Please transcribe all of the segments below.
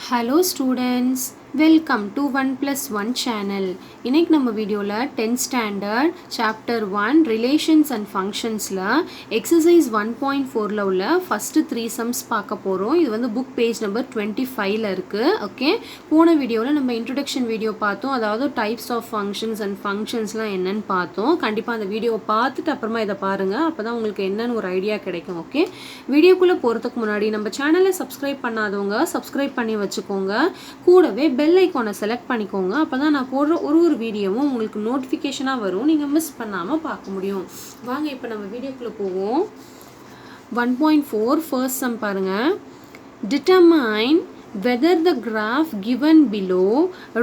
Hello students, welcome to 1+1 channel. இன்னைக்கு நம்ம வீடியோல 10th standard chapter 1 relations and functionsல exercise 1.4ல உள்ள first 3 sums பார்க்க போறோம். இது வந்து book page number 25ல இருக்கு. ஓகே, போன வீடியோல நம்ம introduction வீடியோ பார்த்தோம். அதாவது types of functions and functionsலாம் என்னன்னு பார்த்தோம். கண்டிப்பா அந்த வீடியோவை பார்த்துட்டு அப்புறமா இதை பாருங்க. அப்பதான் உங்களுக்கு என்னன்னு ஒரு ஐடியா கிடைக்கும். ஓகே, வீடியோக்குள்ள போறதுக்கு முன்னாடி நம்ம சேனலை சப்ஸ்கிரைப் பண்ணாதவங்க சப்ஸ்கிரைப் பண்ணி வச்சுக்கோங்க. கூடவே பெல் ஐகானை செலக்ட் பண்ணிக்கோங்க. அப்பதான் நான் போடுற ஒரு வீடியோவும் உங்களுக்கு நோட்டிஃபிகேஷனா வரும். நீங்க மிஸ் பண்ணாம பார்க்க முடியும். வாங்க இப்போ நம்ம வீடியோக்குள்ள போவோம். 1.4 ஃபர்ஸ்ட் சம் பாருங்க. Determine whether the graph given below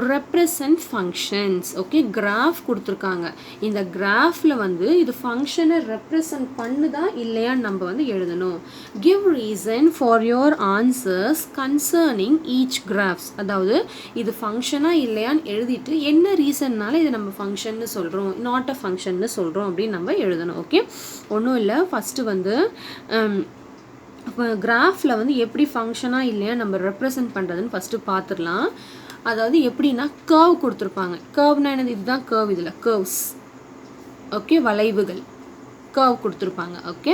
represent functions. Okay, graph கொடுத்துருக்காங்க. இந்த கிராஃப்ல வந்து இது ஃபங்க்ஷனை ரெப்ரசன்ட் பண்ணுதா இல்லையா நம்ம வந்து எழுதணும். Give reason for your answers concerning each graphs. அதாவது இது ஃபங்க்ஷனா இல்லையான்னு எழுதிட்டு என்ன ரீசன்னால இது நம்ம ஃபங்க்ஷன்னு சொல்கிறோம், நாட் அ ஃபங்க்ஷன்னு சொல்கிறோம் அப்படின்னு நம்ம எழுதணும். ஓகே, ஒன்றும் இல்லை. ஃபஸ்ட்டு வந்து கிராஃபில் வந்து எப்படி ஃபங்க்ஷனாக இல்லையா நம்ம ரெப்ரசன்ட் பண்ணுறதுன்னு ஃபஸ்ட்டு பார்த்துடலாம். அதாவது எப்படின்னா கர்வ் கொடுத்துருப்பாங்க. கர்வ்னா என்னது? இதுதான் கர்வ். இதில் கர்வ்ஸ், ஓகே, வளைவுகள், கர்வ் கொடுத்துருப்பாங்க. ஓகே,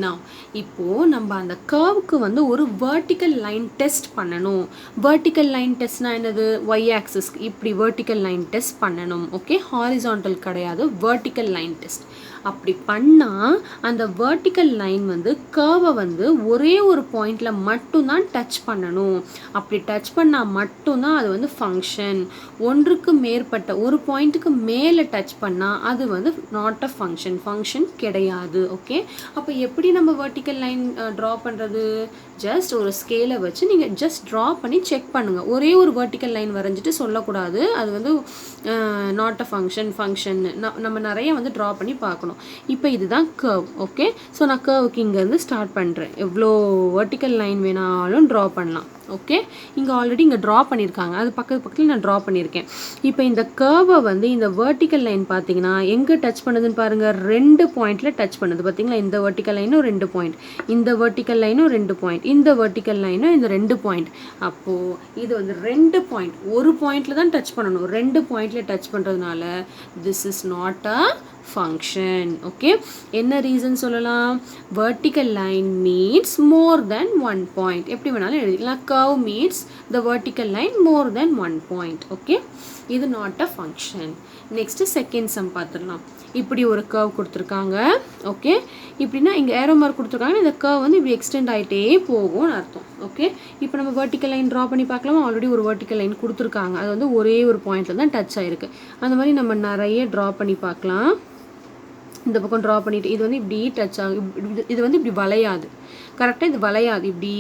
நான் இப்போது நம்ம அந்த கர்வுக்கு வந்து ஒரு வெர்டிக்கல் லைன் டெஸ்ட் பண்ணணும். வெர்டிக்கல் லைன் டெஸ்ட்னா என்னது? ஒய் ஆக்சிஸ்க்கு இப்படி வெர்டிக்கல் லைன் டெஸ்ட் பண்ணணும். ஓகே, ஹாரிசான்டல் கிடையாது, வெர்டிக்கல் லைன் டெஸ்ட். அப்படி பண்ணால் அந்த வெர்டிக்கல் லைன் வந்து கர்வை வந்து ஒரே ஒரு பாயிண்டில் மட்டும்தான் டச் பண்ணணும். அப்படி டச் பண்ணால் மட்டும்தான் அது வந்து ஃபங்க்ஷன். ஒன்றுக்கு மேற்பட்ட ஒரு பாயிண்ட்டுக்கு மேலே டச் பண்ணால் அது வந்து நாட் அ ஃபங்க்ஷன், ஃபங்க்ஷன் கிடையாது. ஓகே, அப்போ எப்படி நம்ம வெர்டிக்கல் லைன் ட்ரா பண்ணுறது? ஜஸ்ட் ஒரு ஸ்கேலை வச்சு நீங்கள் ஜஸ்ட் ட்ரா பண்ணி செக் பண்ணுங்கள். ஒரே ஒரு வெர்டிக்கல் லைன் வரைஞ்சிட்டு சொல்லக்கூடாது அது வந்து நாட் அ ஃபங்க்ஷன், ஃபங்க்ஷன். நம்ம நிறைய வந்து ட்ரா பண்ணி பார்க்கணும். இப்போ இதுதான் கர்வ். ஓகே, ஸோ நான் கர்வுக்கு இங்கேருந்து ஸ்டார்ட் பண்ணுறேன். எவ்வளோ வெர்டிக்கல் லைன் வேணாலும் ட்ரா பண்ணலாம். ஓகே, இங்கே ஆல்ரெடி இங்கே ட்ரா பண்ணியிருக்காங்க, அது பக்கத்தில் நான் ட்ரா பண்ணியிருக்கேன். இப்போ இந்த கர்வை வந்து இந்த வெர்டிக்கல் லைன் பார்த்தீங்கன்னா எங்கே டச் பண்ணுதுன்னு பாருங்கள். 2 பாயிண்டில் டச் பண்ணுது பார்த்தீங்களா? இந்த வெர்டிக்கல் லைனும் 2 பாயிண்ட், இந்த வெர்டிக்கல் லைனும் 2 பாயிண்ட், இந்த வெர்டிக்கல் லைனும் இந்த 2 பாயிண்ட். அப்போது இது வந்து 2 பாயிண்ட், ஒரு பாயிண்டில் தான் டச் பண்ணணும். 2 பாயிண்டில் டச் பண்ணுறதுனால this is not a function. Okay, என்ன ரீசன் சொல்லலாம்? Vertical line meets more than 1 point. எப்படி வேணாலும் எழுதிக்கலாம். Curve meets the vertical line more than 1 point. Okay, இது not a function. Next second sum பார்த்துடலாம். இப்படி ஒரு கர்வ் கொடுத்துருக்காங்க. ஓகே, இப்படின்னா இங்கே ஏரோ மார்க் கொடுத்துருக்காங்க. இந்த கர்வ் வந்து இப்படி எக்ஸ்டெண்ட் ஆகிட்டே போகும்னு அர்த்தம். ஓகே, இப்போ நம்ம வெர்டிக்கல் லைன் ட்ரா பண்ணி பார்க்கலாமா? ஆல்ரெடி ஒரு வெர்டிக்கல் லைன் கொடுத்துருக்காங்க, அது வந்து ஒரே ஒரு பாயிண்டில் தான் டச் ஆகிருக்கு. அந்த மாதிரி நம்ம நிறைய ட்ரா பண்ணி பார்க்கலாம். இந்த பக்கம் ட்ரா பண்ணிவிட்டு இது வந்து இப்படி டச் ஆகும், இது வந்து இப்படி வளையாது. கரெக்டாக இது வளையாது, இப்படி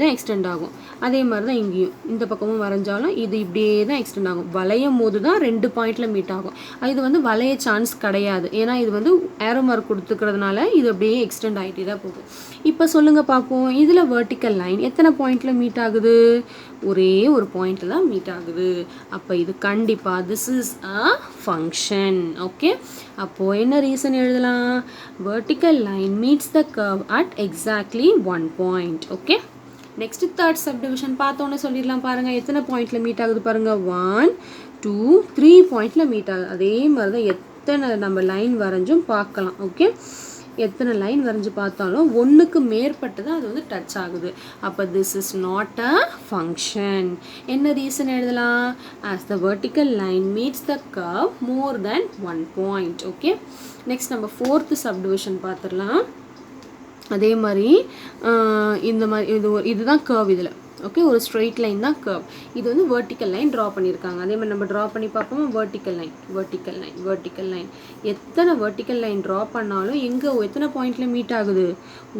தான் எக்ஸ்டெண்ட் ஆகும். அதே மாதிரி தான் இங்கேயும் இந்த பக்கமும் வரைஞ்சாலும் இது இப்படியே தான் எக்ஸ்டெண்ட் ஆகும். வளையும் போது தான் 2 பாயிண்டில் மீட் ஆகும். இது வந்து வளைய சான்ஸ் கிடையாது, ஏன்னா இது வந்து ஏரோ மார்க் கொடுத்துக்கிறதுனால இது அப்படியே எக்ஸ்டெண்ட் ஆகிட்டே தான் போகும். இப்போ சொல்லுங்கள் பார்ப்போம், இதில் வெர்டிக்கல் லைன் எத்தனை பாயிண்டில் மீட் ஆகுது? ஒரே ஒரு பாயிண்டில் தான் மீட் ஆகுது. அப்போ இது கண்டிப்பாக this is a function. Okay, அப்போது என்ன ரீசன் எழுதலாம்? Vertical line meets the curve at exactly 1 point. Okay, next third subdivision பார்த்தோன்னே சொல்லிடலாம். பாருங்கள் எத்தனை பாயிண்டில் மீட் ஆகுது பாருங்கள். 1 2 3 பாயிண்டில் மீட் ஆகுது. அதே மாதிரி தான் எத்தனை நம்ம லைன் வரைஞ்சும் பார்க்கலாம். ஓகே, எத்தனை லைன் வரைஞ்சி பார்த்தாலும் ஒன்றுக்கு மேற்பட்டு தான் அது வந்து டச் ஆகுது. அப்போ this is not a function. என்ன ரீசன் எழுதலாம்? ஆஸ் த வெர்டிக்கல் லைன் மீட்ஸ் த கர்வ் மோர் தென் 1 பாயிண்ட். ஓகே, நெக்ஸ்ட் நம்ம ஃபோர்த்து சப்டிவிஷன் பார்த்துடலாம். அதே மாதிரி இந்த மாதிரி இதுதான் கர்வ். இதில் ஓகே, ஒரு ஸ்ட்ரெயிட் லைன் தான் கர்வ். இது வந்து வெர்டிக்கல் லைன் ட்ரா பண்ணியிருக்காங்க. அதே மாதிரி நம்ம ட்ரா பண்ணி பார்ப்போம். Vertical line, vertical line, vertical line. எத்தனை வெர்டிக்கல் லைன் ட்ரா பண்ணாலும் எங்கே எத்தனை பாயிண்டில் மீட் ஆகுது?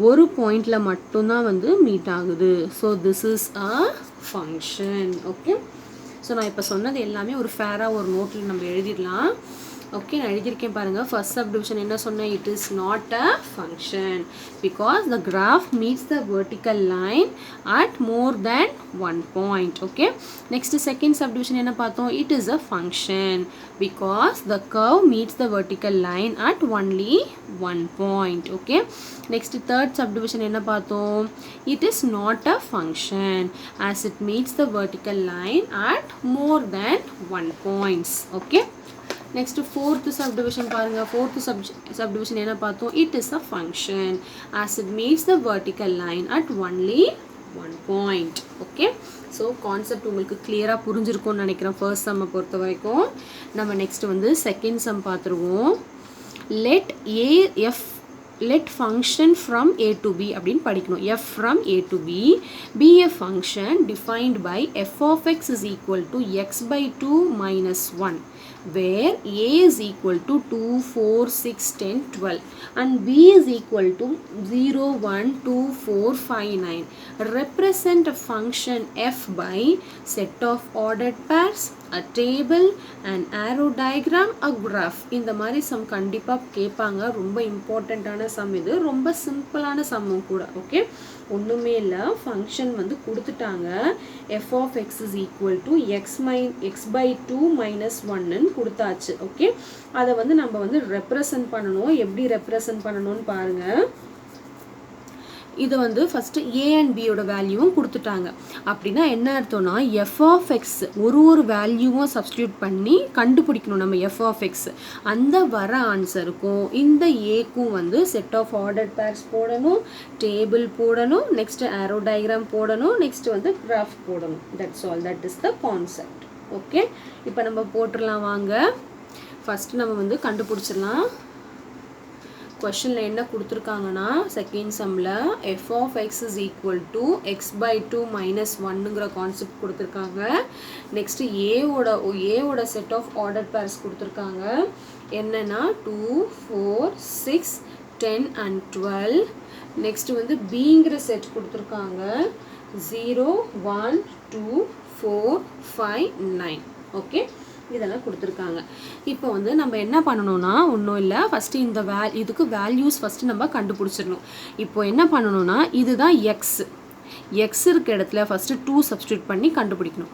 ஒரு பாயிண்டில் மட்டும்தான் வந்து மீட் ஆகுது. So this is a function. Okay, so நான் இப்போ சொன்னது எல்லாமே ஒரு ஃபேராக ஒரு நோட்டில் நம்ம எழுதிடலாம். ஓகே நான் எழுதியிருக்கேன் பாருங்கள் ஃபர்ஸ்ட் சப்டிவிஷன் என்ன சொன்னேன் it is not a function because the graph meets the vertical line at more than one point okay next second subdivision என்ன பார்த்தோம் it is a function because the curve meets the vertical line at only one point okay next third subdivision என்ன பார்த்தோம் it is not a function as it meets the vertical line at more than 1 points okay next fourth subdivision பாருங்க fourth subdivision என்ன பார்த்தோம் it is a function as it meets the vertical line at only 1 point okay so concept உங்களுக்கு clear-ஆ புரிஞ்சிருக்கும்னு நினைக்கிறேன் first sum பொறுத்த வரைக்கும் நம்ம next வந்து second sum பார்த்துருவோம் let function from a to b அப்படினு படிக்கணும் f from a to b be a function defined by f of x is equal to x by 2 minus 1 where a is equal to 2 4 6 10 12 and b is equal to 0 1 2 4 5 9 represent a function f by set of ordered pairs a table an arrow diagram a graph இந்த மாதிரி some கண்டிப்பா கேட்பாங்க ரொம்ப இம்பார்ட்டன்ட்டான some இது ரொம்ப சிம்பிளான சம்மும் கூட okay ஒண்ணுமே இல்ல ஃபங்க்ஷன் வந்து கொடுத்துட்டாங்க f of x is equal to x by 2 minus 1 ன்னு கொடுத்தாச்சு ஓகே அத வந்து நம்ம வந்து ரெப்ரசன்ட் பண்ணனும் எப்படி ரெப்ரசன்ட் பண்ணனும்னு பாருங்க இது வந்து ஃபர்ஸ்ட் a and b ஓட வேல்யூவும் கொடுத்துட்டாங்க அப்படினா என்ன அர்த்தம்னா f of x ஒரு வேல்யூவும் சப்ஸ்டிட்யூட் பண்ணி கண்டுபிடிக்கணும் நம்ம f of x அந்த வர ஆன்சருக்கும் இந்த a க்கும் வந்து செட் ஆஃப் ஆர்டர்ட் பேர்ஸ் போடணும் டேபிள் போடணும் நெக்ஸ்ட் arrow diagram போடணும் நெக்ஸ்ட் வந்து graph போடணும் that's all that is the concept okay இப்போ நம்ம போட்டுறலாம் வாங்க ஃபர்ஸ்ட் நம்ம வந்து கண்டுபிடிச்சிரலாம் questionல என்ன கொடுத்திருக்காங்கன்னா second சம்ல f of x is equal to x by 2 minus 1ங்கற concept கொடுத்திருக்காங்க நெக்ஸ்ட் a ஓட செட் ஆஃப் ஆர்டர்ட் பேர்ஸ் கொடுத்திருக்காங்க என்னன்னா 2 4 6 10 and 12 நெக்ஸ்ட் வந்து bங்கற செட் கொடுத்திருக்காங்க 0 1 2 4 5 9 ஓகே இதெல்லாம் கொடுத்திருக்காங்க இப்போ வந்து நம்ம என்ன பண்ணனும்னா ஒண்ணும் இல்ல ஃபர்ஸ்ட் இந்த இதுக்கு வேல்யூஸ் ஃபர்ஸ்ட் நம்ம கண்டுபிடிச்சிரணும் இப்போ என்ன பண்ணனும்னா இதுதான் x இருக்க இடத்துல ஃபர்ஸ்ட் 2 சப்ஸ்டிட்யூட் பண்ணி கண்டுபிடிக்கணும்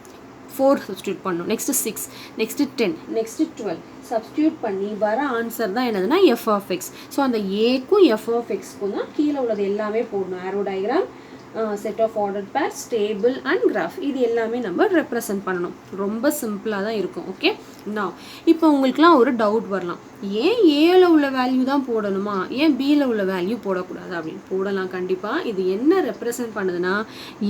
4 சப்ஸ்டிட்யூட் பண்ணனும் நெக்ஸ்ட் 6 நெக்ஸ்ட் 10 நெக்ஸ்ட் 12 சப்ஸ்டிட்யூட் பண்ணி வர ஆன்சர் தான் என்னதுன்னா f of x சோ அந்த a க்கும் f of x க்கும் தான் கீழ உள்ளது எல்லாமே போடணும் arrow diagram set of ordered pairs table and graph இது எல்லாமே நம்ம ரெப்ரசன்ட் பண்ணனும் ரொம்ப சிம்பிளா தான் இருக்கும் ஓகே now இப்போ உங்களுக்குலாம் ஒரு டவுட் வரலாம் ஏன் a ல உள்ள வேல்யூ தான் போடணுமா ஏன் b ல உள்ள வேல்யூ போட கூடாது அப்படி போடலாம் கண்டிப்பா இது என்ன ரெப்ரசன்ட் பண்ணுதுனா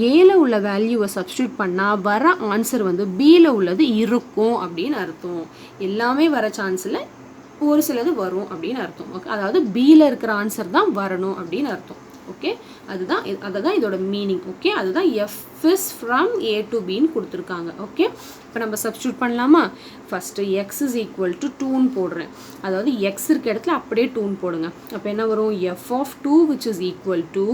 a ல உள்ள வேல்யூவை சப்ஸ்டிட்யூட் பண்ணா வர ஆன்சர் வந்து b ல உள்ளது இருக்கும் அப்படினு அர்த்தம் எல்லாமே வர சான்ஸ் இல்ல ஒரு சிலது வரும் அப்படினு அர்த்தம் ஓகே அதாவது b ல இருக்கிற ஆன்சர் தான் வரணும் அப்படினு அர்த்தம் ஓகே அதுதான் இதோட மீனிங் ஓகே அதுதான் f is from a to b ன்னு கொடுத்திருக்காங்க ஓகே இப்போ நம்ம சப்ஸ்டிட்யூட் பண்ணலாமா first x is equal to 2 ன்னு போடுறேன் அதாவது x இருக்க இடத்துல அப்படியே 2 ன்னு போடுங்க அப்ப என்ன வரும் f of 2 which is equal to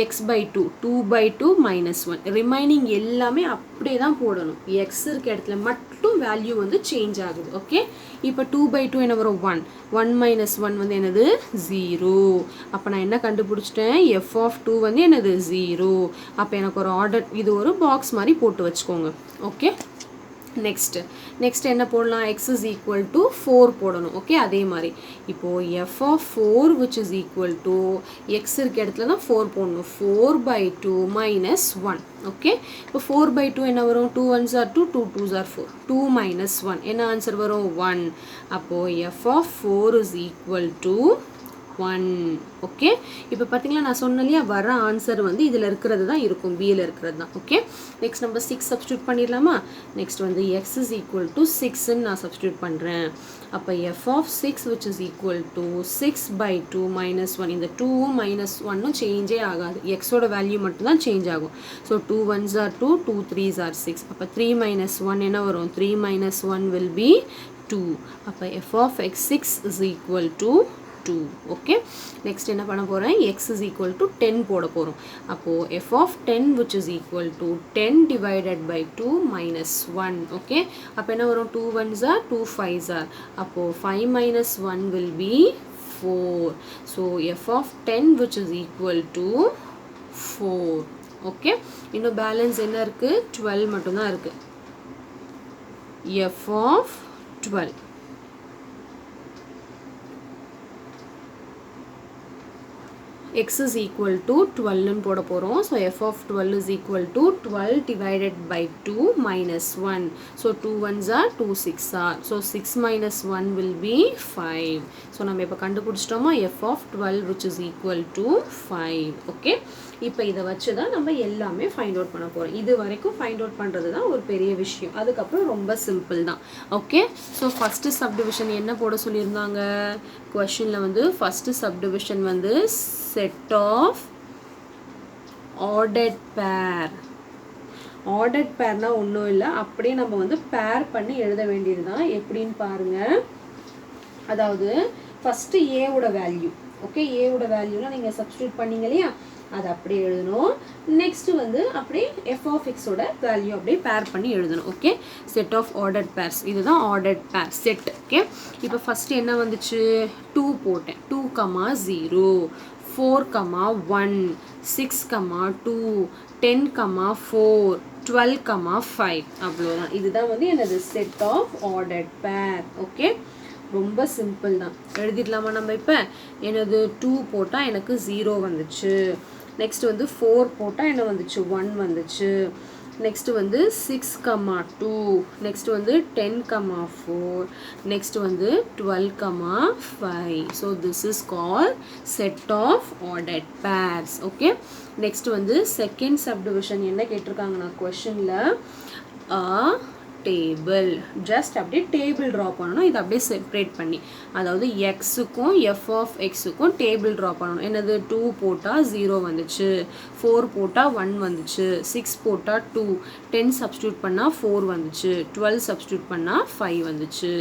x by 2 2 by 2 minus 1 remaining எல்லாமே அப்படியே தான் போடணும் x இருக்க இடத்துல மட்டும் வேல்யூ வந்து சேஞ்ச் ஆகுது ஓகே இப்போ 2 by 2 என்ன வரும் 1 minus 1 வந்து என்னது 0 அப்ப நான் என்ன கண்டுபிடிச்சிட்டேன் f of 2 வந்து என்னது 0 அப்ப எனக்கு ஒரு ஆர்டர் இது ஒரு பாக்ஸ் மாதிரி போட்டு வச்சுக்கோங்க ஓகே நெக்ஸ்ட் என்ன போடலாம் x is equal to 4 போடணும் ஓகே அதே மாதிரி இப்போ f of 4 which is equal to x இருக்க இடத்துல தான் 4 போடணும் 4 by 2 minus 1 ஓகே இப்போ 4 by 2 என்ன வரும் 2 1s are 2 2 2s are 4 2 minus 1 என்ன ஆன்சர் வரும் 1 அப்போ f of 4 is equal to 1 okay இப்போ பாத்தீங்களா நான் சொன்னலையா வர ஆன்சர் வந்து இதுல இருக்குறது தான் இருக்கும் b ல இருக்குறது தான் ஓகே நெக்ஸ்ட் நம்ம 6 சப்ஸ்டிட்யூட் பண்ணிரலாமா நெக்ஸ்ட் வந்து x is equal to 6 ன்னு நான் சப்ஸ்டிட்யூட் பண்றேன் அப்ப f of 6 which is equal to 6 by 2 minus 1 இந்த 2 minus 1 சேஞ்சே ஆகாது x ஓட வேல்யூ மட்டும் தான் சேஞ்ச் ஆகும் so 2 1s are 2 2 3s are 6 அப்ப 3 minus 1 என்ன வரும் 3 minus 1 will be 2 அப்ப f of x 6 is equal to 2. Okay, next என்ன பண்ண போகிறேன், x is equal to 10 போட போகிறோம். அப்போது f of 10 which is equal to 10 divided by 2 minus 1. Okay, அப்போ என்ன வரும், 2 1s are 2 5s are. அப்போது 5 minus 1 will be 4. So f of 10 which is equal to 4. Okay, இன்னும் பேலன்ஸ் என்ன இருக்குது, 12 மட்டும்தான் இருக்குது. f of 12. x is equal to 12 ன்னு போட போகிறோம். So f of 12 is equal to 12 divided by 2 minus 1. So 2 1s are 2 6 are. So 6 minus 1 will be 5. So நம்ம இப்போ கண்டுபிடிச்சிட்டோமா f of 12 which is equal to 5. Okay, இப்போ இதை வச்சு தான் நம்ம எல்லாமே ஃபைண்ட் அவுட் பண்ண போகிறோம். இது வரைக்கும் ஃபைண்ட் அவுட் பண்ணுறது தான் ஒரு பெரிய விஷயம். அதுக்கப்புறம் ரொம்ப சிம்பிள் தான். ஓகே, ஸோ ஃபஸ்ட்டு சப்டிவிஷன் என்ன போட சொல்லியிருந்தாங்க கொஷனில் வந்து, ஃபஸ்ட்டு சப்டிவிஷன் வந்து set of ordered pair. Ordered பேர்னால் ஒன்றும் இல்லை, அப்படியே நம்ம வந்து பேர் பண்ணி எழுத வேண்டியது தான். எப்படின்னு பாருங்கள். அதாவது ஃபஸ்ட்டு ஏவோட வேல்யூ, ஓகே, ஏவோட வேல்யூலாம் நீங்கள் சப்ஸ்டியூட் பண்ணீங்க இல்லையா, அது அப்படியே எழுதணும். நெக்ஸ்ட்டு வந்து அப்படியே f of x ஓட வேல்யூ அப்படியே பேர் பண்ணி எழுதணும். Okay, set of ordered pairs, இதுதான் ஆர்டர்ட் பேர் செட். ஓகே, இப்போ ஃபஸ்ட்டு என்ன வந்துச்சு, 2 போட்டேன், 2, 0, 4, 1, 6, 2, 10, 4, 12, 5. அவ்வளோதான். இதுதான் வந்து என்னது set of ordered pair. Okay, ரொம்ப சிம்பிள் தான். எழுதிடலாமா நம்ம இப்போ. எனது 2 போட்டால் எனக்கு 0 வந்துச்சு. நெக்ஸ்ட் வந்து 4 போட்டால் என்ன வந்துச்சு, 1 வந்துச்சு. நெக்ஸ்ட்டு வந்து 6, 2. நெக்ஸ்ட்டு வந்து 10, 4. நெக்ஸ்ட்டு வந்து 12, 5. So this is call set of ordered pairs. Okay, next வந்து செகண்ட் சப்டிவிஷன் என்ன கேட்டிருக்காங்கன்னா கொஷனில், டேபிள். ஜஸ்ட் அப்படியே டேபிள் ட்ரா பண்ணணும். இது அப்படியே செப்ரேட் பண்ணி, அதாவது எக்ஸுக்கும் f of xக்கும் டேபிள் ட்ரா பண்ணணும். என்னது, 2 போட்டால் 0 வந்துச்சு, 4 போட்டால் 1 வந்துச்சு, 6 போட்டால் 2, 10 சப்ஸ்டியூட் பண்ணால் 4 வந்துச்சு, 12 சப்ஸ்டியூட் பண்ணால் 5 வந்துச்சு.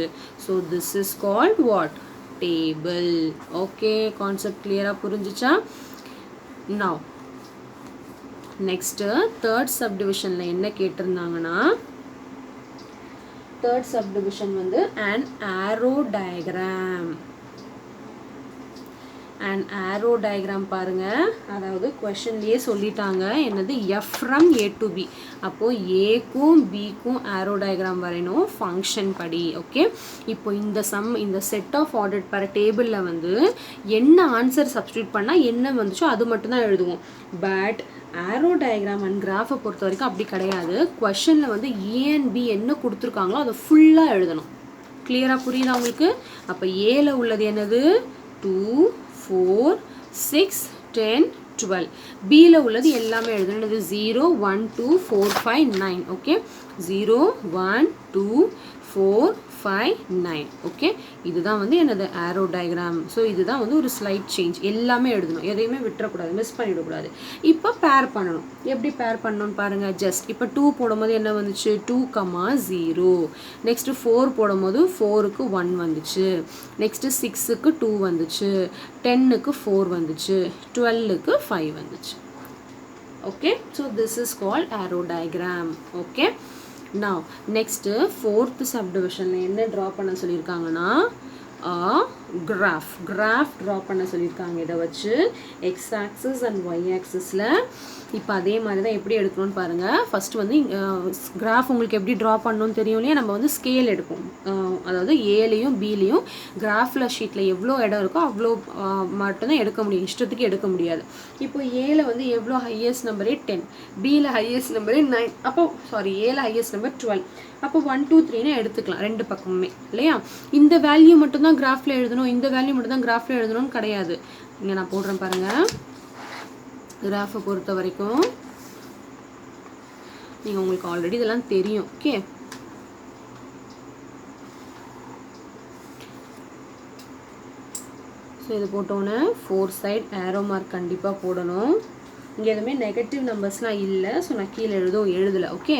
So this is called what, table. Okay, concept கிளியராக புரிஞ்சிச்சா? நவ் நெக்ஸ்ட்டு தேர்ட் சப்டிவிஷனில் என்ன கேட்டிருந்தாங்கன்னா, தேர்ட் சப்டிவிஷன் வந்து an arrow diagram. an arrow diagram பாருங்க. அதாவது கொஷன்லேயே சொல்லிட்டாங்க என்னது, f from a to b. அப்போது ஏக்கும் பிக்கும் arrow diagram வரையணும் ஃபங்க்ஷன் படி. ஓகே, இப்போ இந்த செட் ஆஃப் ஆர்டர்ட் பேர் டேபிளில் வந்து என்ன ஆன்சர் சப்ஸ்டியூட் பண்ணால் என்ன வந்துச்சோ அது மட்டும்தான் எழுதுவோம். பட் ஆரோ டயக்ராம் அண்ட் கிராஃபை பொறுத்த வரைக்கும் அப்படி கிடையாது. கொஷனில் வந்து ஏ அண்ட் பி என்ன கொடுத்துருக்காங்களோ அதை ஃபுல்லாக எழுதணும். கிளியராக புரியுதா உங்களுக்கு? அப்போ ஏல உள்ளது என்னது, 2, 4, 6, 10, 12. பியில் உள்ளது எல்லாமே எழுதணும். என்னது, 0, 1, 2, 4, 5, 9. ஓகே, 0, 1, 2, 4, 5, 9. ஓகே, இதுதான் வந்து என்னது ஆரோ டயக்ராம். ஸோ இதுதான் வந்து ஒரு ஸ்லைட் சேஞ்ச். எல்லாமே எழுதணும், எதையுமே விட்டுறக்கூடாது, மிஸ் பண்ணிவிடக்கூடாது. இப்போ பேர் பண்ணணும். எப்படி பேர் பண்ணணும்னு பாருங்கள். ஜஸ்ட் இப்போ 2 போடும்போது என்ன வந்துச்சு, 2, 0. நெக்ஸ்ட்டு 4 போடும்போது 4க்கு 1 வந்துச்சு. நெக்ஸ்ட்டு 6க்கு 2 வந்துச்சு. 10க்கு 4 வந்துச்சு. 12க்கு 5 வந்துச்சு. Okay, so this is called arrow diagram. Okay, now next fourth subdivision என்ன draw பண்ண சொல்லியிருக்காங்கன்னா, graph draw பண்ண சொல்லியிருக்காங்க. இதை வச்சு x axis and y axisல இப்போ அதே மாதிரி தான் எப்படி எடுக்கணும்னு பாருங்கள். ஃபஸ்ட்டு வந்து கிராஃப் உங்களுக்கு எப்படி ட்ரா பண்ணணும்னு தெரியும் இல்லையா, நம்ம வந்து ஸ்கேல் எடுப்போம். அதாவது ஏலையும் பிலையும் கிராஃபில் ஷீட்டில் எவ்வளோ இடம் இருக்கோ அவ்வளோ மட்டும்தான் எடுக்க முடியும், இஷ்டத்துக்கு எடுக்க முடியாது. இப்போ ஏல வந்து எவ்வளோ ஹையஸ்ட் நம்பரே 10, பியில் ஹையஸ்ட் நம்பரே 9, அப்போ சாரி ஏல ஹையஸ்ட் நம்பர் 12. அப்போ 1, 2, 3ன்னு எடுத்துக்கலாம் ரெண்டு பக்கமுமே இல்லையா. இந்த வேல்யூ மட்டும்தான் கிராஃபில் எழுதணும், இந்த வேல்யூ மட்டும்தான் கிராஃபில் எழுதணும்னு கிடையாது. இங்கே நான் போடுறேன் பாருங்கள். கிராஃபை பொறுத்த வரைக்கும் நீங்கள் உங்களுக்கு ஆல்ரெடி இதெல்லாம் தெரியும். ஓகே, ஸோ இது போட்டோன்னே 4 சைட் ஏரோ மார்க் கண்டிப்பாக போடணும். இங்கே எதுவுமே நெகட்டிவ் நம்பர்ஸ்லாம் இல்லை, ஸோ நான் கீழே எழுதலை. Okay,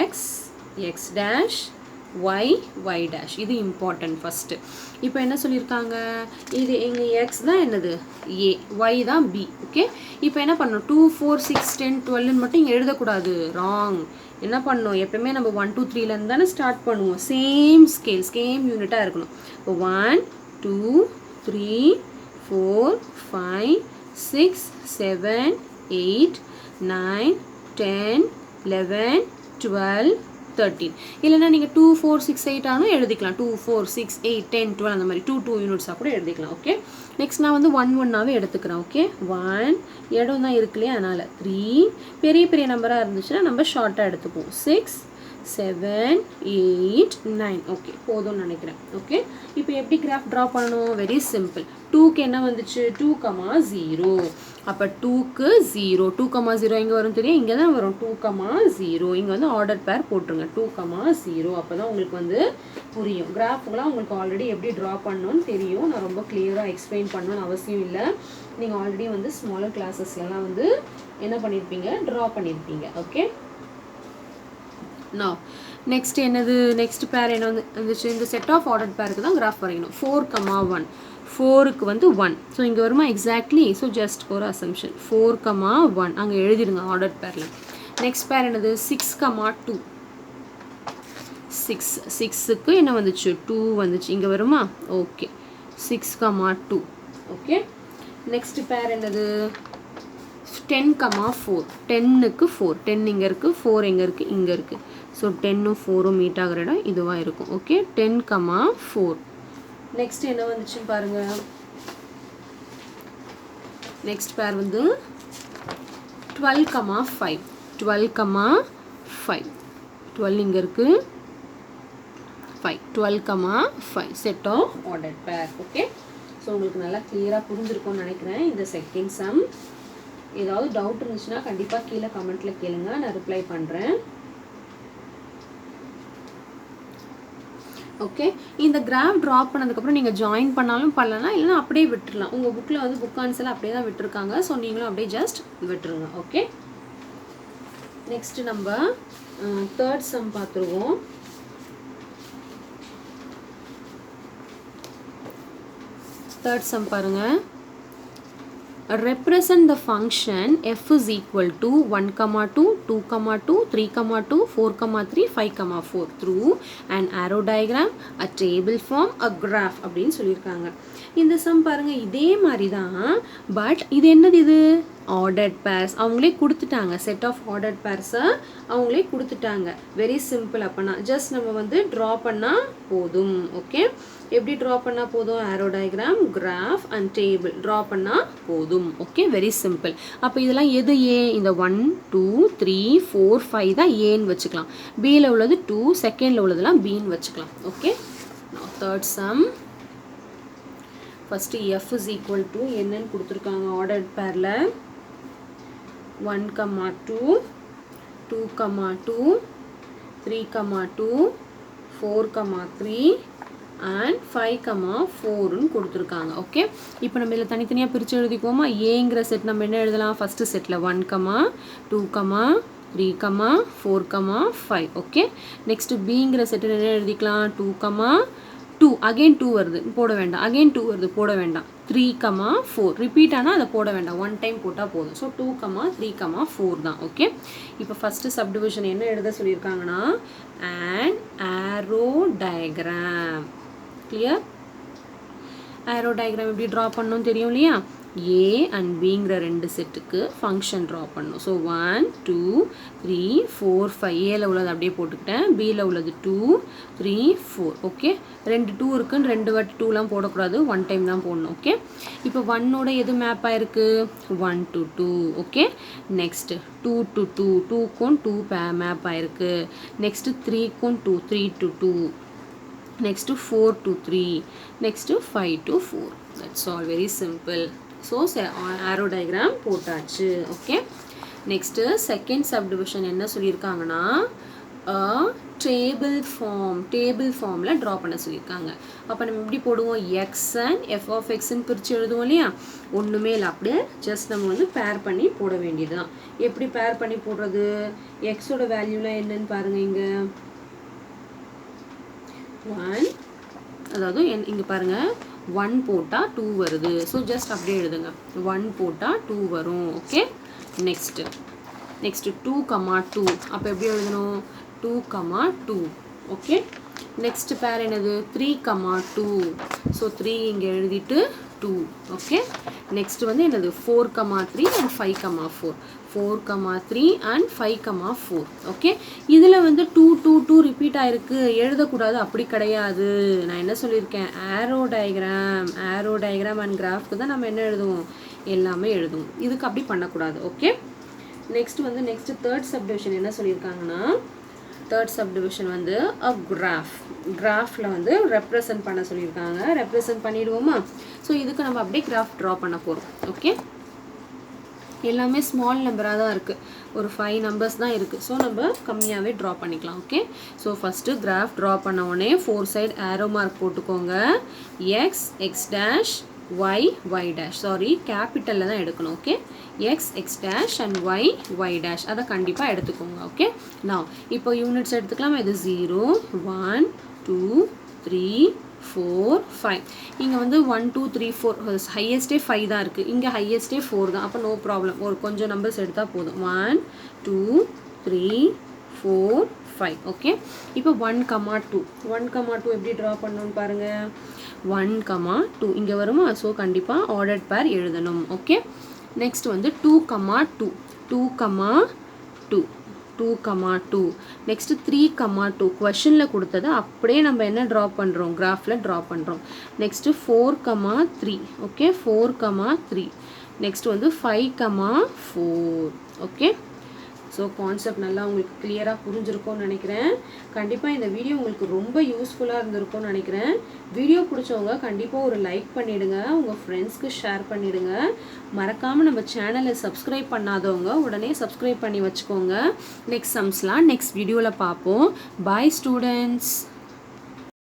x, x dash, y y dash. இது இம்பார்ட்டன்ட் ஃபஸ்ட்டு. இப்போ என்ன சொல்லியிருக்காங்க, இது எங்கள் எக்ஸ் தான் என்னது ஏ, y தான் பி. ஓகே, இப்போ என்ன பண்ணணும், 2 4 6 10 12 மட்டும் இங்கே எழுதக்கூடாது, ராங். என்ன பண்ணணும், எப்பவுமே நம்ம 1 2 3லேருந்து தானே ஸ்டார்ட் பண்ணுவோம், சேம் ஸ்கேல் சேம் யூனிட்டாக இருக்கணும். இப்போ 1 2 3 4 5 6 7 8 9 10 11 12 13. இல்லைனா நீங்கள் 2 4 6 8 ஆனும் எழுதிக்கலாம், 2 4 6 8 10 12 அந்த மாதிரி 2 2 யூனிட்ஸாக கூட எழுதிக்கலாம். ஓகே, நெக்ஸ்ட் நான் வந்து 1 1ஆகவே எடுத்துக்கிறேன். ஓகே, 1 இடம் தான் இருக்கு இல்லையா, அதனால் 3. பெரிய பெரிய நம்பராக இருந்துச்சுன்னா நம்ம ஷார்ட்டாக எடுத்துப்போம், 6 7 8 9. ஓகே, போதும்னு நினைக்கிறேன். ஓகே, இப்போ எப்படி கிராஃப் ட்ரா பண்ணணும், வெரி சிம்பிள். 2க்கு என்ன வந்துச்சு, 2, 0. அப்போ 2க்கு 0, 2, 0 எங்கே வரும் தெரியும், இங்கே தான் வரும், 2, 0. இங்கே வந்து ஆர்டர் பேர் போட்டுருங்க, 2, 0. அப்போ தான் உங்களுக்கு வந்து புரியும். கிராஃப்லாம் உங்களுக்கு ஆல்ரெடி எப்படி ட்ரா பண்ணணும்னு தெரியும், நான் ரொம்ப கிளியராக எக்ஸ்பிளைன் பண்ணணும்னு அவசியம் இல்லை. நீங்கள் ஆல்ரெடி வந்து ஸ்மாலர் கிளாஸஸ்லாம் வந்து என்ன பண்ணியிருப்பீங்க, ட்ரா பண்ணியிருப்பீங்க. ஓகே, now next என்னது, நெக்ஸ்ட் பேர் என்ன வந்துச்சு, இந்த செட் ஆஃப் ஆர்டர் பேருக்கு தான் கிராஃப் வரையணும். 4, 1, 4க்கு வந்து 1. ஸோ இங்கே வருமா எக்ஸாக்ட்லி, ஸோ ஜஸ்ட் ஒரு அசம்ஷன் 4, 1 அங்கே எழுதிடுங்க ஆர்டர் பேரில். நெக்ஸ்ட் பேர் என்னது, 6, 2. 6க்கு என்ன வந்துச்சு, 2 வந்துச்சு, இங்கே வருமா. ஓகே, 6, 2. ஓகே, நெக்ஸ்ட் பேர் என்னது, 10, 4. 10க்கு 4, 10 இங்கே இருக்குது, 4 எங்கே இருக்குது, இங்கே இருக்குது. ஸோ 10ம் 4ம் மீட் ஆகிற இடம் இதுவாக இருக்கும். ஓகே, 10, 4. நெக்ஸ்ட் என்ன வந்துச்சுன்னு பாருங்க, நெக்ஸ்ட் பேர் வந்து 12, 5. 12, 5. 12 இங்கே இருக்குது, 5. 12, 5 set of order pair. Okay, so உங்களுக்கு நல்லா கிளியராக புரிஞ்சிருக்கும்னு நினைக்கிறேன் இந்த செகண்ட் சம். ஏதாவது டவுட் இருந்துச்சுன்னா கண்டிப்பாக கீழே கமெண்ட்டில் கேளுங்க, நான் ரிப்ளை பண்ணுறேன். ஓகே, இந்த கிராஃப் ட்ரா பண்ணதுக்கப்புறம் நீங்கள் ஜாயின் பண்ணாலும் பண்ணலாம், இல்லைனா அப்படியே விட்டுடலாம். உங்கள் புக்கில் வந்து புக் ஆன்சரில் அப்படியே தான் விட்டுருக்காங்க, ஸோ நீங்களும் அப்படியே ஜஸ்ட் விட்டுருங்க. ஓகே, நெக்ஸ்ட் நம்ம தேர்ட் சம் பார்த்துருவோம். தேர்ட் சம் பாருங்கள். Represent the function f is equal to 1, 2, 2, 2, 3, 2, 4, 3, 5, 4 through an arrow diagram, a table form, a graph அப்படின்னு சொல்லியிருக்காங்க. இந்த சம் பாருங்க இதே மாதிரி தான், பட் இது என்னது, இது ஆர்டர்ட் பேர்ஸ் அவங்களே கொடுத்துட்டாங்க, செட் ஆஃப் ஆர்டர்ட் பேர்ஸை அவங்களே கொடுத்துட்டாங்க. Very simple. அப்போனா ஜஸ்ட் நம்ம வந்து ட்ரா பண்ணால் போதும். ஓகே, எப்படி ட்ரா பண்ணால் போதும், arrow diagram, graph and table draw பண்ணால் போதும். Okay, very simple. அப்போ இதெல்லாம் எது ஏ, இந்த 1 2 3 4 5 தான் ஏன்னு வச்சுக்கலாம். பியில் உள்ளது 2, செகண்டில் உள்ளதெல்லாம் பின்னு வச்சுக்கலாம். Okay, third sum. First F is equal to என்னன்னு கொடுத்துருக்காங்க ஆர்டர்ட் பேரில், 1, 2, 2, 2, 3, 2, 4, 3 and 5, 4ன்னு கொடுத்துருக்காங்க. ஓகே, இப்போ நம்ம இதில் தனித்தனியாக பிரித்து எழுதிக்குவோமா. ஏங்கிற செட் நம்ம என்ன எழுதலாம், ஃபஸ்ட்டு செட்டில் 1, 2, 3, 4, 5. ஓகே, நெக்ஸ்ட்டு பிங்கிற செட்டில் என்ன எழுதிக்கலாம், 2, 2 அகெயின் 2 வருது போட வேண்டாம், அகெயின் 2 வருது போட வேண்டாம், 3, 4 ரிப்பீட் ஆனால் அதை போட வேண்டாம், ஒன் டைம் போட்டால் போதும். ஸோ 2, 3, 4 தான். ஓகே, இப்போ ஃபஸ்ட்டு சப்டிவிஷன் என்ன எழுத சொல்லியிருக்காங்கன்னா, an arrow diagram. Clear, arrow diagram எப்படி ட்ரா பண்ணணும் தெரியும் இல்லையா. ஏ அண்ட் பிங்கிற ரெண்டு செட்டுக்கு ஃபங்க்ஷன் ட்ரா பண்ணணும். ஸோ 1 2 3 4 5 ஏல உள்ளது அப்படியே போட்டுக்கிட்டேன், பியில் உள்ளது 2 3 4. ஓகே, 2 2 இருக்குன்னு 2 வாட்டி 2லாம் போடக்கூடாது, ஒன் டைம் தான் போடணும். ஓகே, இப்போ 1ஓட எது மேப் ஆயிருக்கு, 1 to 2. ஓகே, நெக்ஸ்ட்டு 2 to 2, 2க்கும் 2 மேப் ஆயிருக்கு. நெக்ஸ்ட்டு 3க்கும் 2, 3 to 2. Next 4 to 3, next 5 to 4. That's all, very simple. So arrow diagram போட்டாச்சு. Okay, next second subdivision என்ன சொல்லியிருக்காங்கன்னா, table formல draw பண்ண சொல்லியிருக்காங்க. அப்போ நம்ம எப்படி போடுவோம், x and f of x ன்னு பிரித்து எழுதுவோம் இல்லையா. ஒன்றுமே இல்லை, அப்படியே ஜஸ்ட் நம்ம வந்து பேர் பண்ணி போட வேண்டியதுதான். எப்படி பேர் பண்ணி போடுறது, எக்ஸோட வேல்யூலாம் என்னன்னு பாருங்க. இங்கே 1 அதாவது இங்கே பாருங்கள் 1 போட்டால் 2 வருது. ஸோ ஜஸ்ட் அப்படியே எழுதுங்க. 1 போட்டால் 2 வரும். ஓகே, நெக்ஸ்ட்டு 2, 2 அப்போ எப்படி எழுதணும்? 2, 2. ஓகே, நெக்ஸ்ட் பேர் என்னது? 3, 2. ஸோ 3 இங்கே எழுதிட்டு 2. ஓகே, நெக்ஸ்ட் வந்து என்னது? 4, 3 அண்ட் 5, 4. 4, 3 அண்ட் 5, 4. ஓகே, இதில் வந்து 2, 2, 2 ரிப்பீட் ஆகிருக்கு, எழுதக்கூடாது. அப்படி கிடையாது. நான் என்ன சொல்லியிருக்கேன்? ஆரோ டயக்ராம் அண்ட் கிராஃப்க்கு தான் நம்ம என்ன எழுதுவோம்? எல்லாமே எழுதுவோம். இதுக்கு அப்படி பண்ணக்கூடாது. ஓகே, நெக்ஸ்ட் தேர்ட் சப்டிவிஷன் என்ன சொல்லியிருக்காங்கன்னா, தேர்ட் சப்டிவிஷன் வந்து அ கிராஃபில் வந்து ரெப்ரசன்ட் பண்ண சொல்லியிருக்காங்க. ரெப்ரசன்ட் பண்ணிடுவோமா? ஸோ இதுக்கு நம்ம அப்படியே கிராஃப் ட்ரா பண்ண போகிறோம். ஓகே, எல்லாமே ஸ்மால் நம்பராக தான் இருக்குது. ஒரு 5 நம்பர்ஸ் தான் இருக்குது. ஸோ நம்ம கம்மியாகவே ட்ரா பண்ணிக்கலாம். Okay, so first graph draw பண்ண உடனே 4 சைடு ஆரோ மார்க் போட்டுக்கோங்க. X dash y dash, sorry கேபிட்டலில் தான் எடுக்கணும். Okay, x dash and y dash, அதை கண்டிப்பாக எடுத்துக்கோங்க. ஓகே, நான் இப்போ யூனிட்ஸ் எடுத்துக்கலாமா? இது 0, 1, 2, 3, 4, 5. இங்கே வந்து 1, 2, 3, 4 ஹையஸ்டே 5 தான் இருக்குது. இங்கே ஹையஸ்டே 4 தான். அப்போ நோ ப்ராப்ளம். ஒரு கொஞ்சம் நம்பர்ஸ் எடுத்தால் போதும். 1, 2, 3, 4, 5. ஓகே, இப்போ 1, 2. 1, 2 எப்படி ட்ரா பண்ணணும்னு பாருங்கள். 1, 2 இங்கே வருமா? ஸோ கண்டிப்பாக ஆர்டர்ட் பேர் எழுதணும். ஓகே, நெக்ஸ்ட் வந்து 2, 2. 2, 2. 2, 2. நெக்ஸ்ட் 3, 2. கொஷனில் கொடுத்தது அப்படியே நம்ம என்ன ட்ரா பண்ணுறோம்? கிராஃபில் ட்ரா பண்ணுறோம். நெக்ஸ்ட்டு 4, 3. ஓகே, 4, 3. நெக்ஸ்ட் வந்து 5, 4. ஓகே, ஸோ கான்செப்ட் நல்லா உங்களுக்கு கிளியராக புரிஞ்சிருக்கும்னு நினைக்கிறேன். கண்டிப்பாக இந்த வீடியோ உங்களுக்கு ரொம்ப யூஸ்ஃபுல்லாக இருந்திருக்கும்னு நினைக்கிறேன். வீடியோ பிடிச்சவங்க கண்டிப்பாக ஒரு லைக் பண்ணிவிடுங்க, உங்கள் ஃப்ரெண்ட்ஸ்க்கு ஷேர் பண்ணிவிடுங்க. மறக்காமல் நம்ம சேனலை சப்ஸ்கிரைப் பண்ணாதவங்க உடனே சப்ஸ்கிரைப் பண்ணி வச்சுக்கோங்க. நெக்ஸ்ட் சம்ஸ்லாம் நெக்ஸ்ட் வீடியோவில் பார்ப்போம். பாய் ஸ்டூடெண்ட்ஸ்.